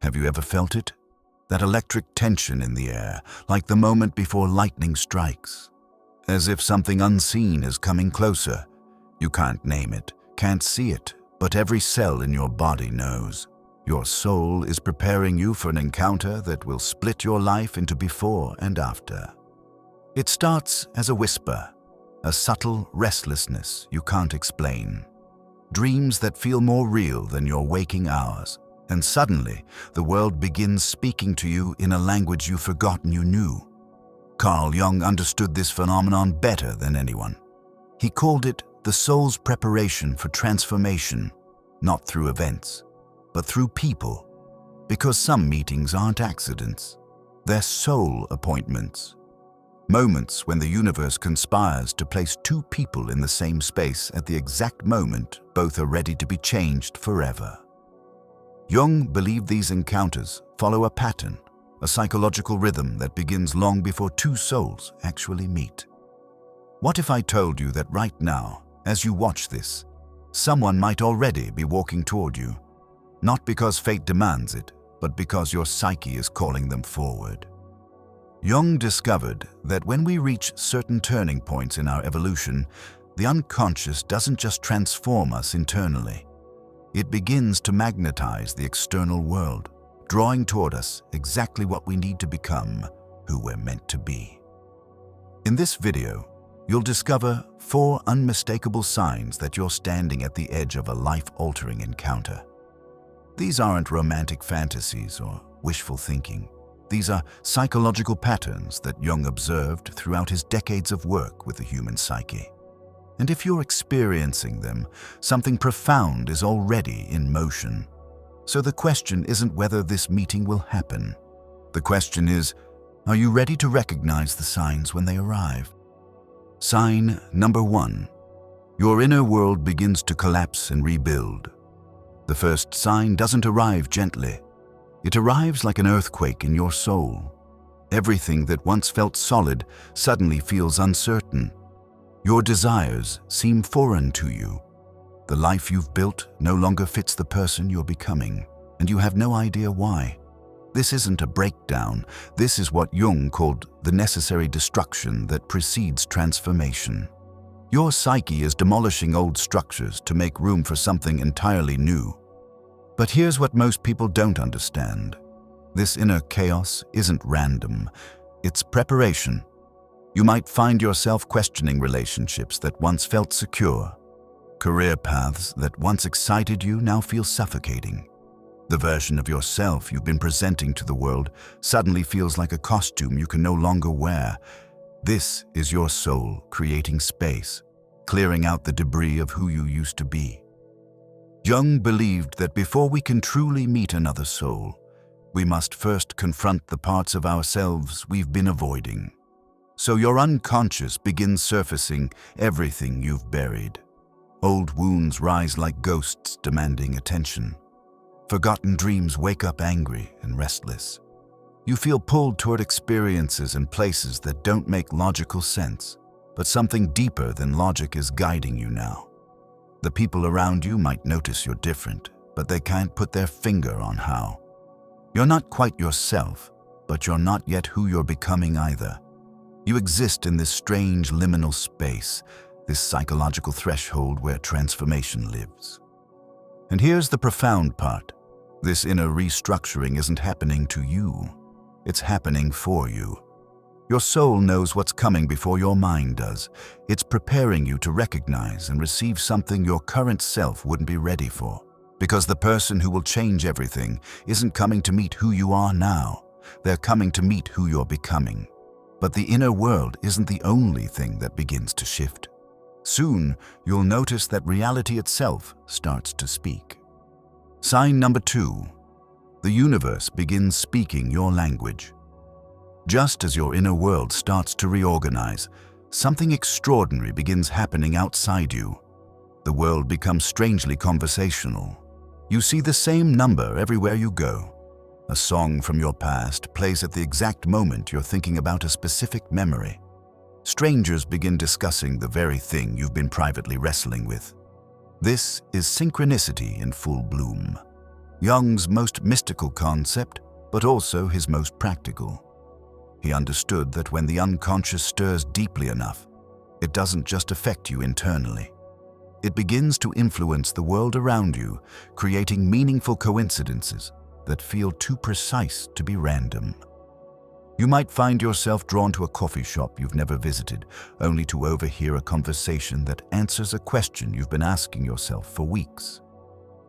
Have you ever felt it? That electric tension in the air, like the moment before lightning strikes. As if something unseen is coming closer. You can't name it, can't see it, but every cell in your body knows. Your soul is preparing you for an encounter that will split your life into before and after. It starts as a whisper, a subtle restlessness you can't explain. Dreams that feel more real than your waking hours. And suddenly, the world begins speaking to you in a language you've forgotten you knew. Carl Jung understood this phenomenon better than anyone. He called it the soul's preparation for transformation, not through events, but through people. Because some meetings aren't accidents, they're soul appointments. Moments when the universe conspires to place two people in the same space at the exact moment both are ready to be changed forever. Jung believed these encounters follow a pattern, a psychological rhythm that begins long before two souls actually meet. What if I told you that right now, as you watch this, someone might already be walking toward you? Not because fate demands it, but because your psyche is calling them forward. Jung discovered that when we reach certain turning points in our evolution, the unconscious doesn't just transform us internally. It begins to magnetize the external world, drawing toward us exactly what we need to become, who we're meant to be. In this video, you'll discover 4 unmistakable signs that you're standing at the edge of a life-altering encounter. These aren't romantic fantasies or wishful thinking. These are psychological patterns that Jung observed throughout his decades of work with the human psyche. And if you're experiencing them, something profound is already in motion. So the question isn't whether this meeting will happen. The question is, are you ready to recognize the signs when they arrive? Sign number 1. Your inner world begins to collapse and rebuild. The first sign doesn't arrive gently. It arrives like an earthquake in your soul. Everything that once felt solid suddenly feels uncertain. Your desires seem foreign to you. The life you've built no longer fits the person you're becoming, and you have no idea why. This isn't a breakdown. This is what Jung called the necessary destruction that precedes transformation. Your psyche is demolishing old structures to make room for something entirely new. But here's what most people don't understand. This inner chaos isn't random. It's preparation. You might find yourself questioning relationships that once felt secure. Career paths that once excited you now feel suffocating. The version of yourself you've been presenting to the world suddenly feels like a costume you can no longer wear. This is your soul creating space, clearing out the debris of who you used to be. Jung believed that before we can truly meet another soul, we must first confront the parts of ourselves we've been avoiding. So your unconscious begins surfacing everything you've buried. Old wounds rise like ghosts demanding attention. Forgotten dreams wake up angry and restless. You feel pulled toward experiences and places that don't make logical sense, but something deeper than logic is guiding you now. The people around you might notice you're different, but they can't put their finger on how. You're not quite yourself, but you're not yet who you're becoming either. You exist in this strange liminal space, this psychological threshold where transformation lives. And here's the profound part. This inner restructuring isn't happening to you. It's happening for you. Your soul knows what's coming before your mind does. It's preparing you to recognize and receive something your current self wouldn't be ready for. Because the person who will change everything isn't coming to meet who you are now. They're coming to meet who you're becoming. But the inner world isn't the only thing that begins to shift. Soon, you'll notice that reality itself starts to speak. Sign number 2. The universe begins speaking your language. Just as your inner world starts to reorganize, something extraordinary begins happening outside you. The world becomes strangely conversational. You see the same number everywhere you go. A song from your past plays at the exact moment you're thinking about a specific memory. Strangers begin discussing the very thing you've been privately wrestling with. This is synchronicity in full bloom. Jung's most mystical concept, but also his most practical. He understood that when the unconscious stirs deeply enough, it doesn't just affect you internally. It begins to influence the world around you, creating meaningful coincidences that feel too precise to be random. You might find yourself drawn to a coffee shop you've never visited, only to overhear a conversation that answers a question you've been asking yourself for weeks.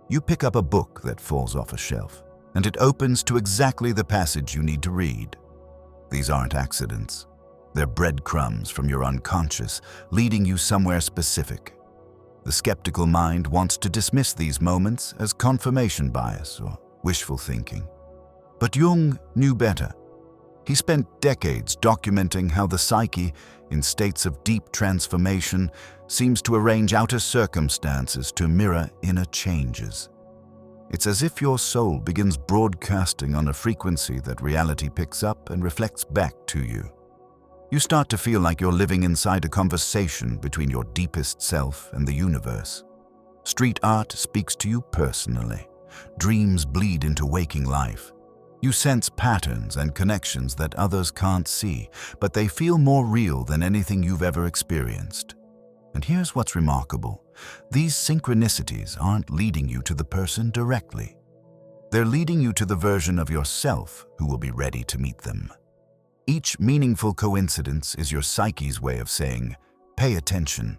You pick up a book that falls off a shelf, and it opens to exactly the passage you need to read. These aren't accidents. They're breadcrumbs from your unconscious, leading you somewhere specific. The skeptical mind wants to dismiss these moments as confirmation bias or wishful thinking. But Jung knew better. He spent decades documenting how the psyche, in states of deep transformation, seems to arrange outer circumstances to mirror inner changes. It's as if your soul begins broadcasting on a frequency that reality picks up and reflects back to you. You start to feel like you're living inside a conversation between your deepest self and the universe. Street art speaks to you personally. Dreams bleed into waking life. You sense patterns and connections that others can't see, but they feel more real than anything you've ever experienced. And here's what's remarkable. These synchronicities aren't leading you to the person directly. They're leading you to the version of yourself who will be ready to meet them. Each meaningful coincidence is your psyche's way of saying, pay attention.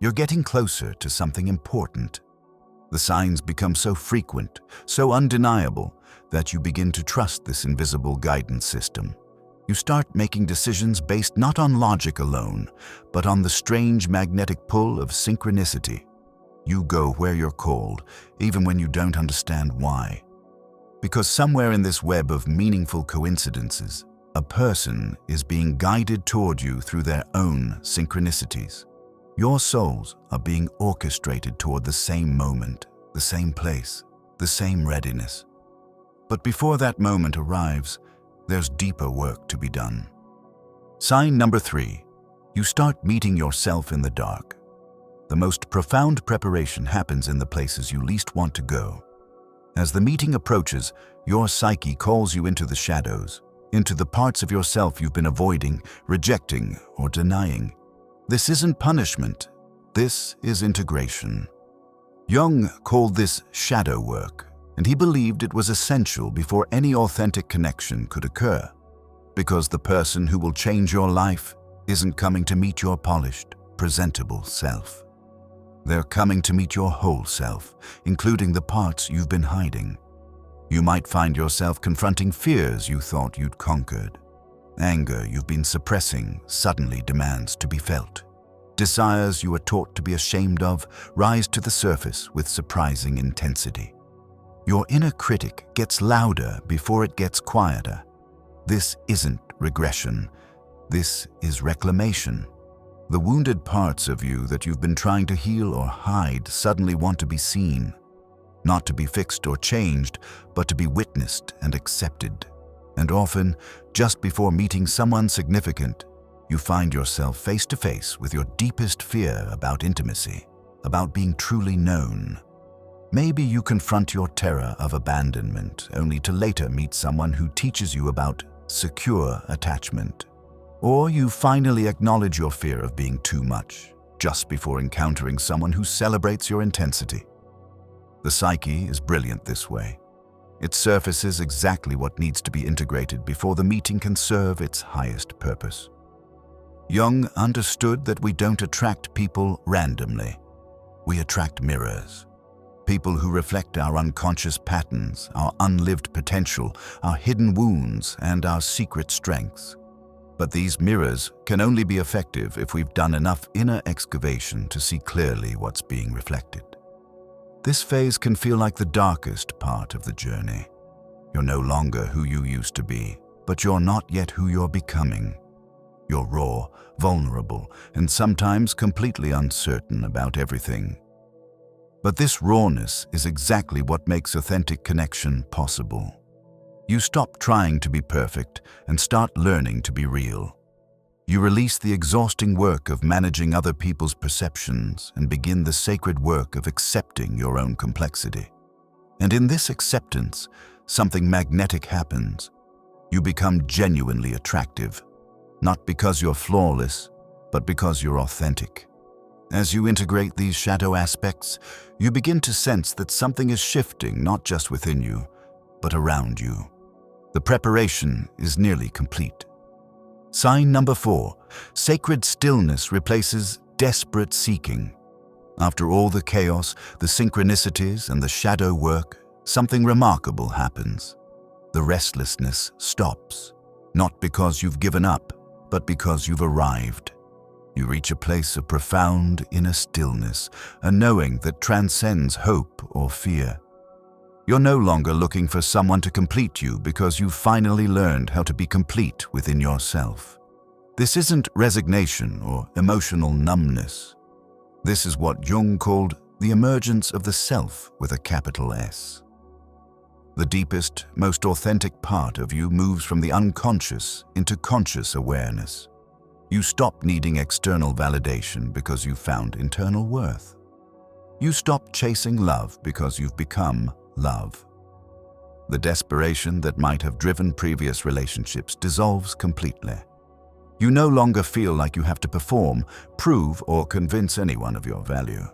You're getting closer to something important. The signs become so frequent, so undeniable, that you begin to trust this invisible guidance system. You start making decisions based not on logic alone, but on the strange magnetic pull of synchronicity. You go where you're called, even when you don't understand why. Because somewhere in this web of meaningful coincidences, a person is being guided toward you through their own synchronicities. Your souls are being orchestrated toward the same moment, the same place, the same readiness. But before that moment arrives, there's deeper work to be done. Sign number 3. You start meeting yourself in the dark. The most profound preparation happens in the places you least want to go. As the meeting approaches, your psyche calls you into the shadows, into the parts of yourself you've been avoiding, rejecting, or denying. This isn't punishment. This is integration. Jung called this shadow work, and he believed it was essential before any authentic connection could occur, because the person who will change your life isn't coming to meet your polished, presentable self. They're coming to meet your whole self, including the parts you've been hiding. You might find yourself confronting fears you thought you'd conquered. Anger you've been suppressing suddenly demands to be felt. Desires you were taught to be ashamed of rise to the surface with surprising intensity. Your inner critic gets louder before it gets quieter. This isn't regression. This is reclamation. The wounded parts of you that you've been trying to heal or hide suddenly want to be seen. Not to be fixed or changed, but to be witnessed and accepted. And often, just before meeting someone significant, you find yourself face to face with your deepest fear about intimacy, about being truly known. Maybe you confront your terror of abandonment, only to later meet someone who teaches you about secure attachment. Or you finally acknowledge your fear of being too much, just before encountering someone who celebrates your intensity. The psyche is brilliant this way. It surfaces exactly what needs to be integrated before the meeting can serve its highest purpose. Jung understood that we don't attract people randomly. We attract mirrors. People who reflect our unconscious patterns, our unlived potential, our hidden wounds, and our secret strengths. But these mirrors can only be effective if we've done enough inner excavation to see clearly what's being reflected. This phase can feel like the darkest part of the journey. You're no longer who you used to be, but you're not yet who you're becoming. You're raw, vulnerable, and sometimes completely uncertain about everything. But this rawness is exactly what makes authentic connection possible. You stop trying to be perfect and start learning to be real. You release the exhausting work of managing other people's perceptions and begin the sacred work of accepting your own complexity. And in this acceptance, something magnetic happens. You become genuinely attractive, not because you're flawless, but because you're authentic. As you integrate these shadow aspects, you begin to sense that something is shifting not just within you, but around you. The preparation is nearly complete. Sign number 4, sacred stillness replaces desperate seeking. After all the chaos, the synchronicities, and the shadow work, something remarkable happens. The restlessness stops, not because you've given up, but because you've arrived. You reach a place of profound inner stillness, a knowing that transcends hope or fear. You're no longer looking for someone to complete you because you've finally learned how to be complete within yourself. This isn't resignation or emotional numbness. This is what Jung called the emergence of the self with a capital S. The deepest, most authentic part of you moves from the unconscious into conscious awareness. You stop needing external validation because you've found internal worth. You stop chasing love because you've become love. The desperation that might have driven previous relationships dissolves completely. You no longer feel like you have to perform, prove, or convince anyone of your value.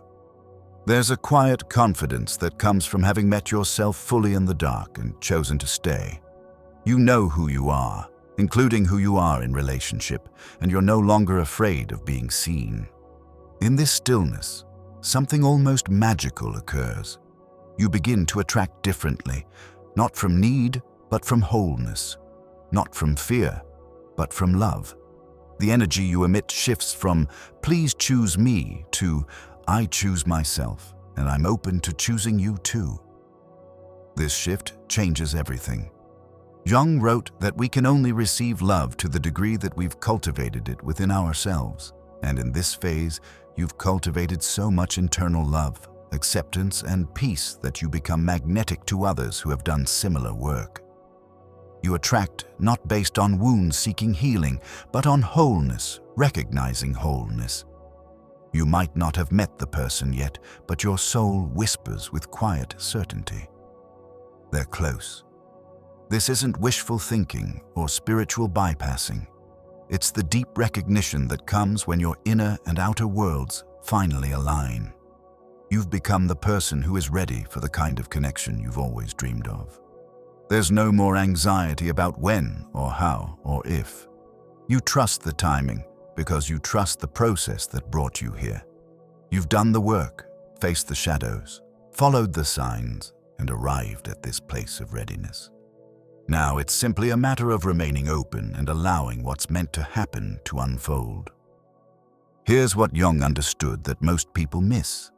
There's a quiet confidence that comes from having met yourself fully in the dark and chosen to stay. You know who you are, including who you are in relationship, and you're no longer afraid of being seen. In this stillness, something almost magical occurs. You begin to attract differently, not from need, but from wholeness, not from fear, but from love. The energy you emit shifts from "please choose me" to "I choose myself, and I'm open to choosing you too." This shift changes everything. Jung wrote that we can only receive love to the degree that we've cultivated it within ourselves. And in this phase, you've cultivated so much internal love, acceptance, and peace that you become magnetic to others who have done similar work. You attract not based on wounds seeking healing, but on wholeness, recognizing wholeness. You might not have met the person yet, but your soul whispers with quiet certainty. They're close. This isn't wishful thinking or spiritual bypassing. It's the deep recognition that comes when your inner and outer worlds finally align. You've become the person who is ready for the kind of connection you've always dreamed of. There's no more anxiety about when or how or if. You trust the timing because you trust the process that brought you here. You've done the work, faced the shadows, followed the signs, and arrived at this place of readiness. Now it's simply a matter of remaining open and allowing what's meant to happen to unfold. Here's what Jung understood that most people miss.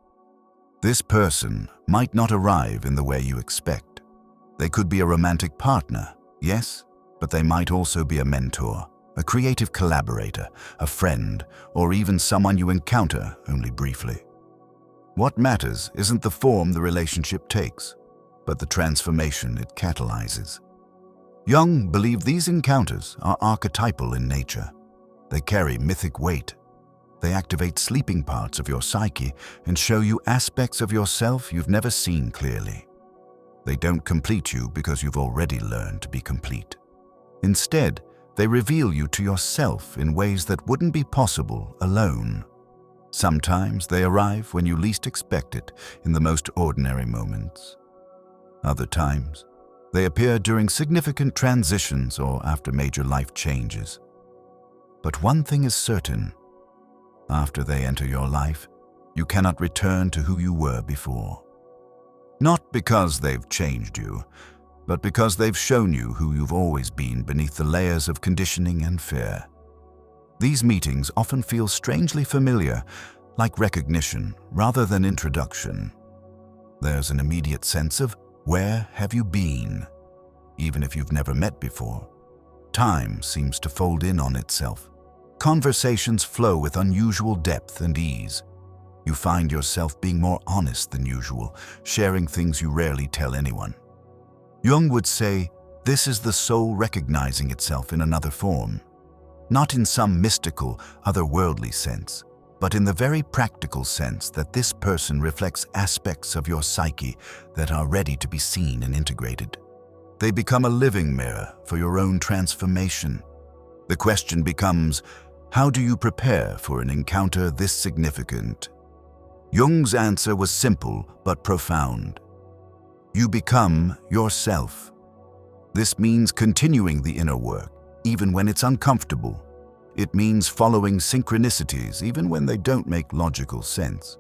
This person might not arrive in the way you expect. They could be a romantic partner, yes, but they might also be a mentor, a creative collaborator, a friend, or even someone you encounter only briefly. What matters isn't the form the relationship takes, but the transformation it catalyzes. Jung believed these encounters are archetypal in nature. They carry mythic weight. They activate sleeping parts of your psyche and show you aspects of yourself you've never seen clearly. They don't complete you because you've already learned to be complete. Instead, they reveal you to yourself in ways that wouldn't be possible alone. Sometimes they arrive when you least expect it, in the most ordinary moments. Other times, they appear during significant transitions or after major life changes. But one thing is certain. After they enter your life, you cannot return to who you were before. Not because they've changed you, but because they've shown you who you've always been beneath the layers of conditioning and fear. These meetings often feel strangely familiar, like recognition rather than introduction. There's an immediate sense of, where have you been? Even if you've never met before. Time seems to fold in on itself. Conversations flow with unusual depth and ease. You find yourself being more honest than usual, sharing things you rarely tell anyone. Jung would say, this is the soul recognizing itself in another form. Not in some mystical, otherworldly sense, but in the very practical sense that this person reflects aspects of your psyche that are ready to be seen and integrated. They become a living mirror for your own transformation. The question becomes, how do you prepare for an encounter this significant? Jung's answer was simple but profound. You become yourself. This means continuing the inner work, even when it's uncomfortable. It means following synchronicities, even when they don't make logical sense.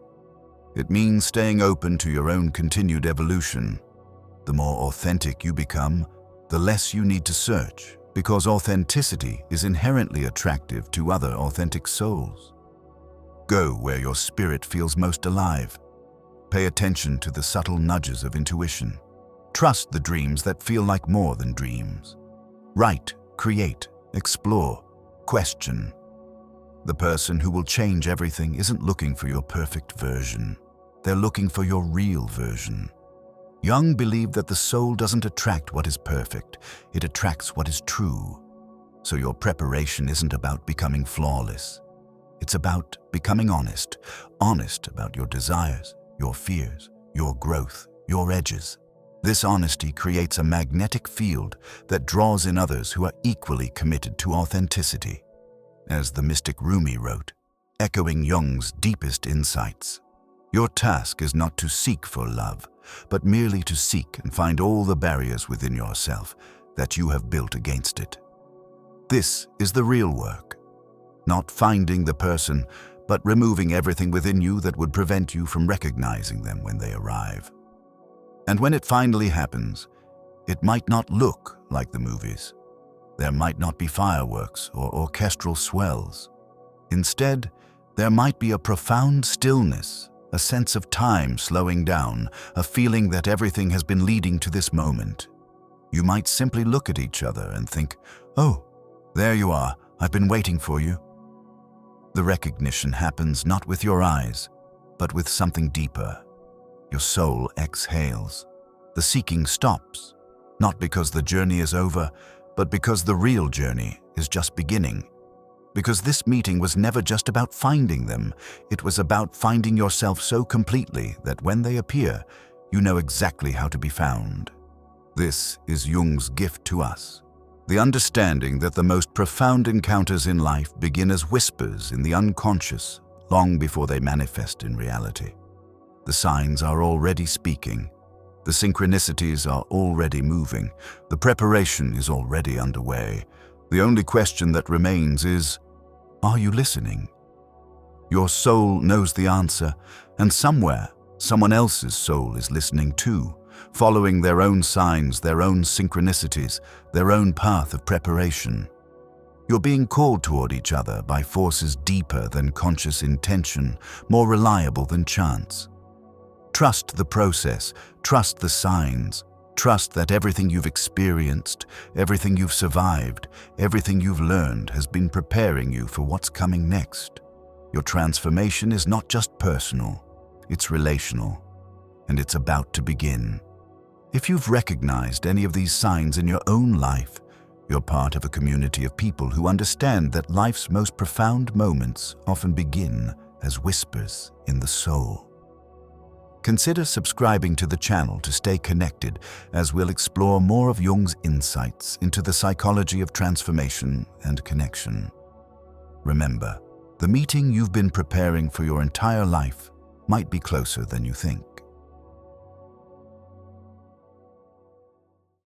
It means staying open to your own continued evolution. The more authentic you become, the less you need to search, because authenticity is inherently attractive to other authentic souls. Go where your spirit feels most alive. Pay attention to the subtle nudges of intuition. Trust the dreams that feel like more than dreams. Write, create, explore, question. The person who will change everything isn't looking for your perfect version. They're looking for your real version. Jung believed that the soul doesn't attract what is perfect, it attracts what is true. So your preparation isn't about becoming flawless. It's about becoming honest about your desires, your fears, your growth, your edges. This honesty creates a magnetic field that draws in others who are equally committed to authenticity. As the mystic Rumi wrote, echoing Jung's deepest insights, your task is not to seek for love, but merely to seek and find all the barriers within yourself that you have built against it. This is the real work. Not finding the person, but removing everything within you that would prevent you from recognizing them when they arrive. And when it finally happens, it might not look like the movies. There might not be fireworks or orchestral swells. Instead, there might be a profound stillness, a sense of time slowing down, a feeling that everything has been leading to this moment. You might simply look at each other and think, "Oh, there you are, I've been waiting for you." The recognition happens not with your eyes, but with something deeper. Your soul exhales. The seeking stops, not because the journey is over, but because the real journey is just beginning. Because this meeting was never just about finding them, it was about finding yourself so completely that when they appear, you know exactly how to be found. This is Jung's gift to us. The understanding that the most profound encounters in life begin as whispers in the unconscious, long before they manifest in reality. The signs are already speaking. The synchronicities are already moving. The preparation is already underway. The only question that remains is, are you listening? Your soul knows the answer, and somewhere, someone else's soul is listening too, following their own signs, their own synchronicities, their own path of preparation. You're being called toward each other by forces deeper than conscious intention, more reliable than chance. Trust the process, trust the signs, trust that everything you've experienced, everything you've survived, everything you've learned has been preparing you for what's coming next. Your transformation is not just personal, it's relational, and it's about to begin. If you've recognized any of these signs in your own life, you're part of a community of people who understand that life's most profound moments often begin as whispers in the soul. Consider subscribing to the channel to stay connected as we'll explore more of Jung's insights into the psychology of transformation and connection. Remember, the meeting you've been preparing for your entire life might be closer than you think.